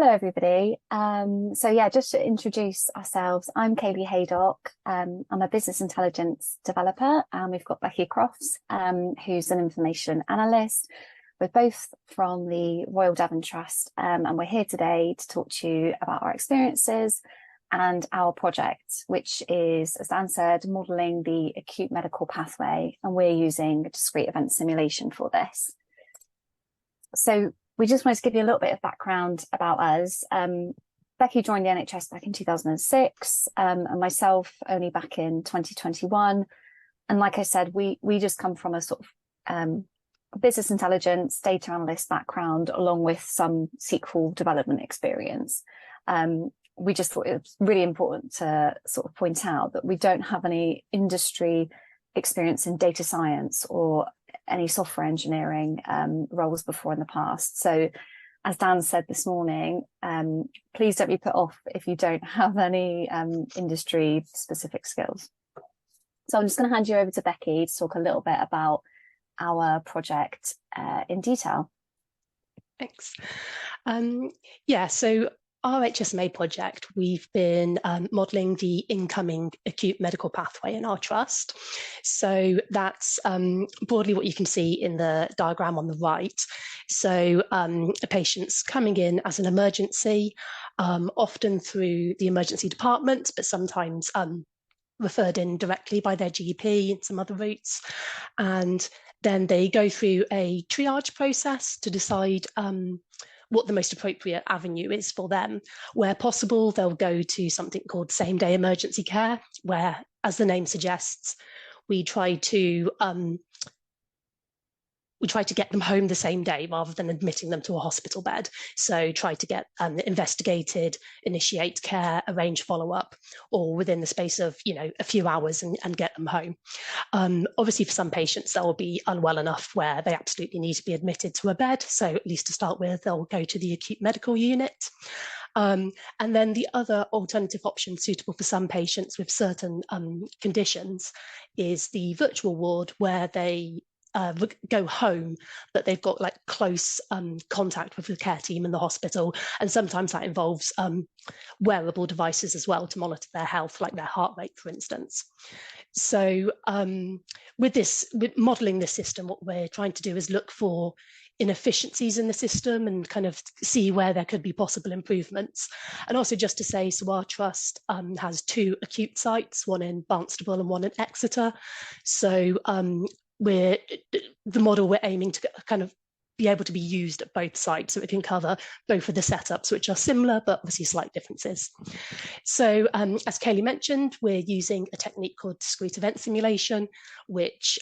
Hello, everybody. Just to introduce ourselves, I'm Kayleigh Haydock. I'm a business intelligence developer, and we've got Becky Crofts, who's an information analyst. We're both from the Royal Devon Trust, and we're here today to talk to you about our experiences and our project, which is, as Dan said, modelling the acute medical pathway, and we're using a discrete event simulation for this. So we just wanted to give you a little bit of background about us. Becky joined the NHS back in 2006, and myself only back in 2021. And like I said, we just come from a sort of business intelligence, data analyst background, along with some SQL development experience. We just thought it was really important to sort of point out that we don't have any industry experience in data science or any software engineering roles before in the past. So as Dan said this morning, please don't be put off if you don't have any industry specific skills. So I'm just going to hand you over to Becky to talk a little bit about our project in detail. Thanks. So our HSMA project, we've been modelling the incoming acute medical pathway in our trust. So that's broadly what you can see in the diagram on the right. So a patient's coming in as an emergency, often through the emergency department, but sometimes referred in directly by their GP and some other routes. And then they go through a triage process to decide what the most appropriate avenue is for them. Where possible, they'll go to something called same-day emergency care, where, as the name suggests, we try to get them home the same day rather than admitting them to a hospital bed. So try to get investigated, initiate care, arrange follow-up, or within the space of a few hours and get them home. Obviously, for some patients, they'll be unwell enough where they absolutely need to be admitted to a bed. So at least to start with, they'll go to the acute medical unit. And then the other alternative option suitable for some patients with certain conditions is the virtual ward, where they go home, but they've got like close contact with the care team in the hospital, and sometimes that involves wearable devices as well to monitor their health, like their heart rate, for instance. So with modelling this system, what we're trying to do is look for inefficiencies in the system and kind of see where there could be possible improvements. And also just to say, so our trust has two acute sites, one in Barnstable and one in Exeter. So the model we're aiming to kind of be able to be used at both sites, so it can cover both of the setups, which are similar but obviously slight differences. So as Kayleigh mentioned, we're using a technique called discrete event simulation, which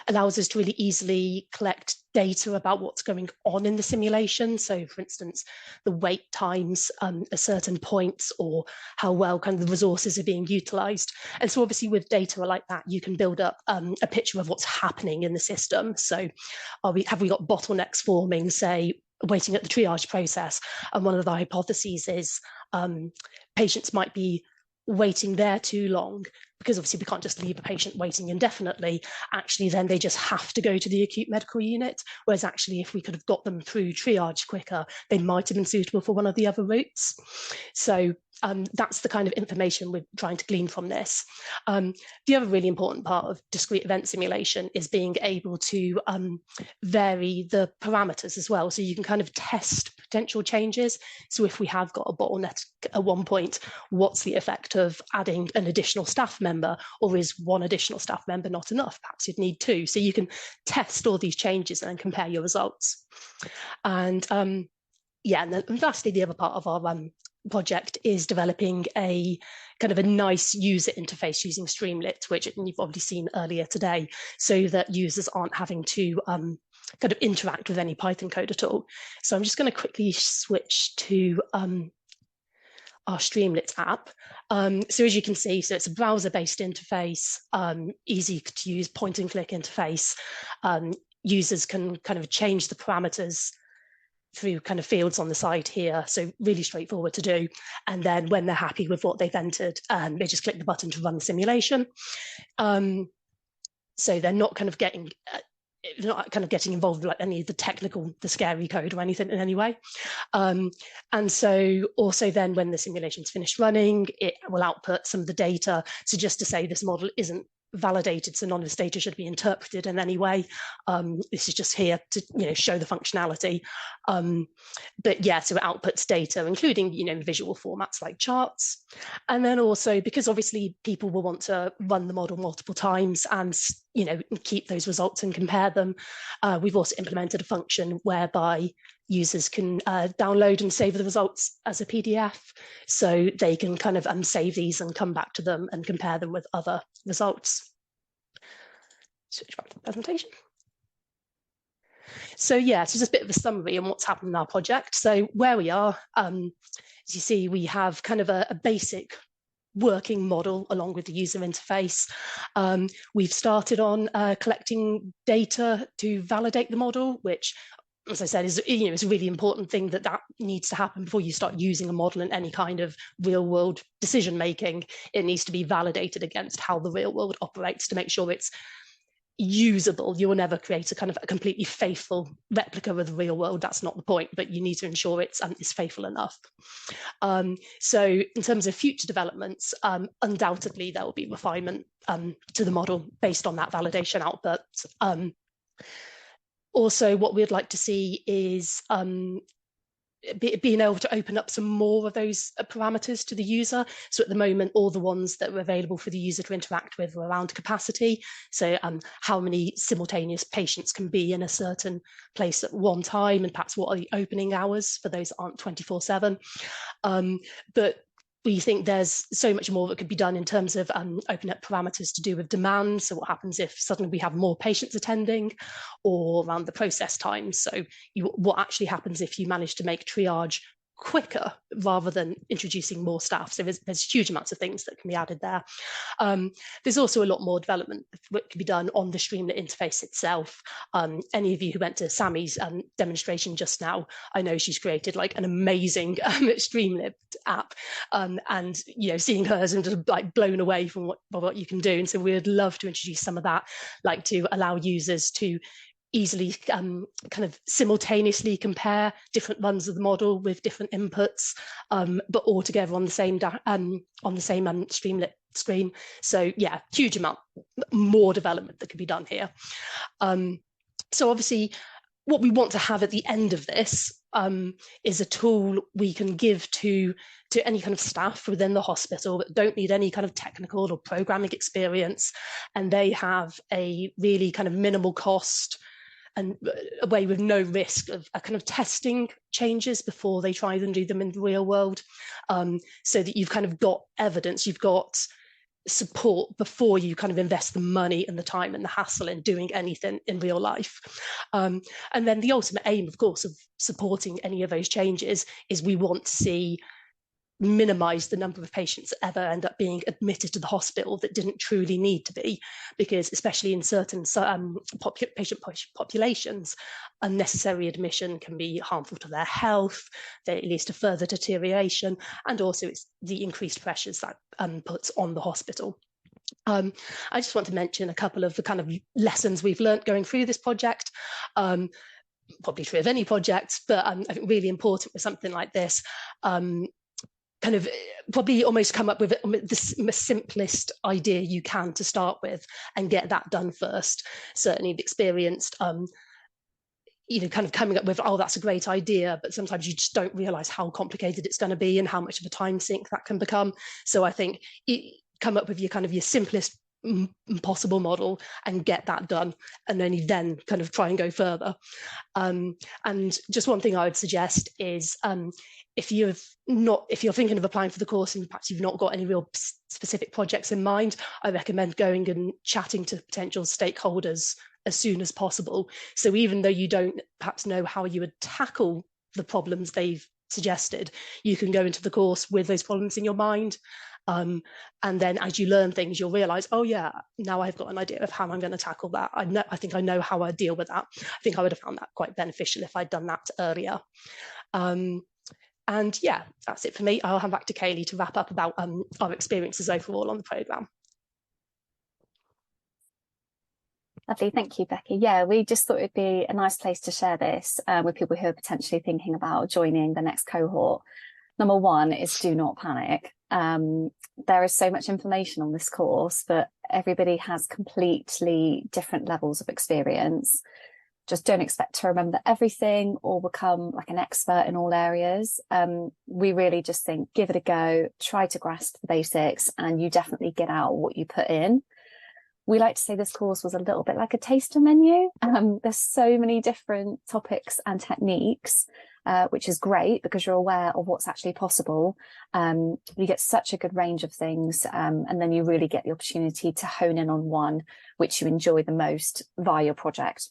allows us to really easily collect data about what's going on in the simulation. So for instance, the wait times at certain points, or how well kind of the resources are being utilized. And so obviously with data like that, you can build up a picture of what's happening in the system. So have we got bottlenecks forming, say, waiting at the triage process? And one of the hypotheses is patients might be waiting there too long, because obviously we can't just leave a patient waiting indefinitely. Actually, then they just have to go to the acute medical unit, whereas actually if we could have got them through triage quicker, they might have been suitable for one of the other routes. So that's the kind of information we're trying to glean from this. The other really important part of discrete event simulation is being able to vary the parameters as well. So you can kind of test potential changes. So if we have got a bottleneck at one point, what's the effect of adding an additional staff member, or is one additional staff member not enough? Perhaps you'd need two. So you can test all these changes and then compare your results. And and then lastly, the other part of our project is developing a kind of a nice user interface using Streamlit, which you've already seen earlier today, so that users aren't having to kind of interact with any Python code at all. So I'm just going to quickly switch to our Streamlit app. So as you can see, so it's a browser-based interface, easy to use point and click interface. Users can kind of change the parameters through kind of fields on the side here, so really straightforward to do. And then when they're happy with what they've entered, they just click the button to run the simulation. So they're not kind of getting not kind of getting involved with like any of the technical, the scary code or anything in any way. And so also then when the simulation's finished running, it will output some of the data. So just to say this model isn't validated, so none of this data should be interpreted in any way. This is just here to show the functionality. But yeah, so it outputs data, including visual formats like charts. And then also, because obviously people will want to run the model multiple times and keep those results and compare them, we've also implemented a function whereby users can download and save the results as a PDF, so they can kind of save these and come back to them and compare them with other results. Switch back to the presentation. So yeah, so just a bit of a summary on what's happened in our project. So where we are, as you see, we have kind of a basic working model along with the user interface. We've started on collecting data to validate the model, which, as I said, is a really important thing that needs to happen before you start using a model in any kind of real world decision making. It needs to be validated against how the real world operates to make sure it's usable. You will never create a kind of a completely faithful replica of the real world. That's not the point, but you need to ensure it's faithful enough. So in terms of future developments, undoubtedly there will be refinement to the model based on that validation output. Also, what we'd like to see is being able to open up some more of those parameters to the user. So at the moment, all the ones that are available for the user to interact with are around capacity. So how many simultaneous patients can be in a certain place at one time, and perhaps what are the opening hours for those that aren't 24/7. But we think there's so much more that could be done in terms of opening up parameters to do with demand. So what happens if suddenly we have more patients attending, or around the process times. So what actually happens if you manage to make triage quicker rather than introducing more staff. So there's huge amounts of things that can be added there. There's also a lot more development that can be done on the Streamlit interface itself. Any of you who went to Sammy's demonstration just now, I know she's created like an amazing Streamlit app, and seeing hers and just like blown away from what you can do. And so we'd love to introduce some of that, like to allow users to easily kind of simultaneously compare different runs of the model with different inputs, but all together on the same Streamlit screen. So yeah, huge amount more development that could be done here. So obviously what we want to have at the end of this is a tool we can give to any kind of staff within the hospital that don't need any kind of technical or programming experience, and they have a really kind of minimal cost and a way with no risk of a kind of testing changes before they try and do them in the real world, so that you've kind of got evidence, you've got support before you kind of invest the money and the time and the hassle in doing anything in real life. And then the ultimate aim, of course, of supporting any of those changes is we want to see minimize the number of patients that ever end up being admitted to the hospital that didn't truly need to be, because especially in certain patient populations, unnecessary admission can be harmful to their health. It leads to further deterioration, and also it's the increased pressures that puts on the hospital. I just want to mention a couple of the kind of lessons we've learned going through this project. Probably true of any project, but I think really important with something like this. Kind of probably almost come up with the simplest idea you can to start with and get that done first. Certainly the experienced, kind of coming up with, oh, that's a great idea, but sometimes you just don't realize how complicated it's going to be and how much of a time sink that can become. So I think come up with your simplest possible model and get that done, and only then kind of try and go further. And just one thing I would suggest is if you're thinking of applying for the course and perhaps you've not got any real specific projects in mind, I recommend going and chatting to potential stakeholders as soon as possible. So even though you don't perhaps know how you would tackle the problems they've suggested, you can go into the course with those problems in your mind. And then as you learn things, you'll realize, oh yeah, now I've got an idea of how I'm going to tackle that. I think I know how I deal with that. I think I would have found that quite beneficial if I'd done that earlier. And yeah, that's it for me. I'll hand back to Kayleigh to wrap up about our experiences overall on the programme. Lovely, thank you, Becky. Yeah, we just thought it'd be a nice place to share this with people who are potentially thinking about joining the next cohort. Number one is do not panic. There is so much information on this course, but everybody has completely different levels of experience. Just don't expect to remember everything or become like an expert in all areas. We really just think, give it a go, try to grasp the basics, and you definitely get out what you put in. We like to say this course was a little bit like a taster menu. There's so many different topics and techniques, which is great because you're aware of what's actually possible. You get such a good range of things, and then you really get the opportunity to hone in on one which you enjoy the most via your project.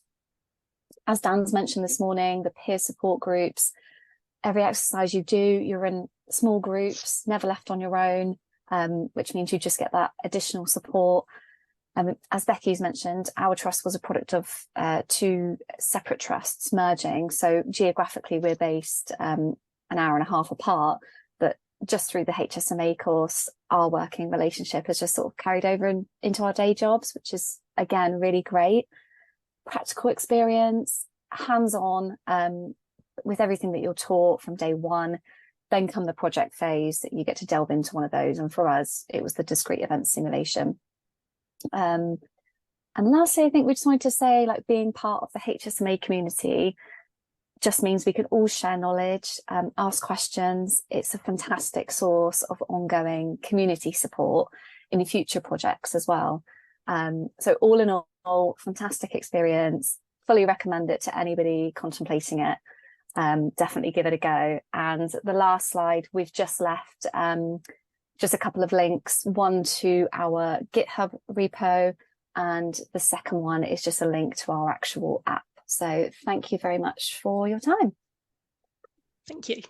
As Dan's mentioned this morning, the peer support groups, every exercise you do, you're in small groups, never left on your own, which means you just get that additional support. As Becky's mentioned, our trust was a product of two separate trusts merging. So geographically, we're based an hour and a half apart, but just through the HSMA course, our working relationship has just sort of carried over into our day jobs, which is, again, really great. Practical experience, hands-on, with everything that you're taught from day one. Then come the project phase, you get to delve into one of those. And for us, it was the discrete event simulation. And lastly, I think we just wanted to say, like, being part of the HSMA community just means we can all share knowledge, ask questions. It's a fantastic source of ongoing community support in future projects as well. So all in all, fantastic experience. Fully recommend it to anybody contemplating it. Definitely give it a go. And the last slide, we've just left just a couple of links, one to our GitHub repo, and the second one is just a link to our actual app. So thank you very much for your time. Thank you.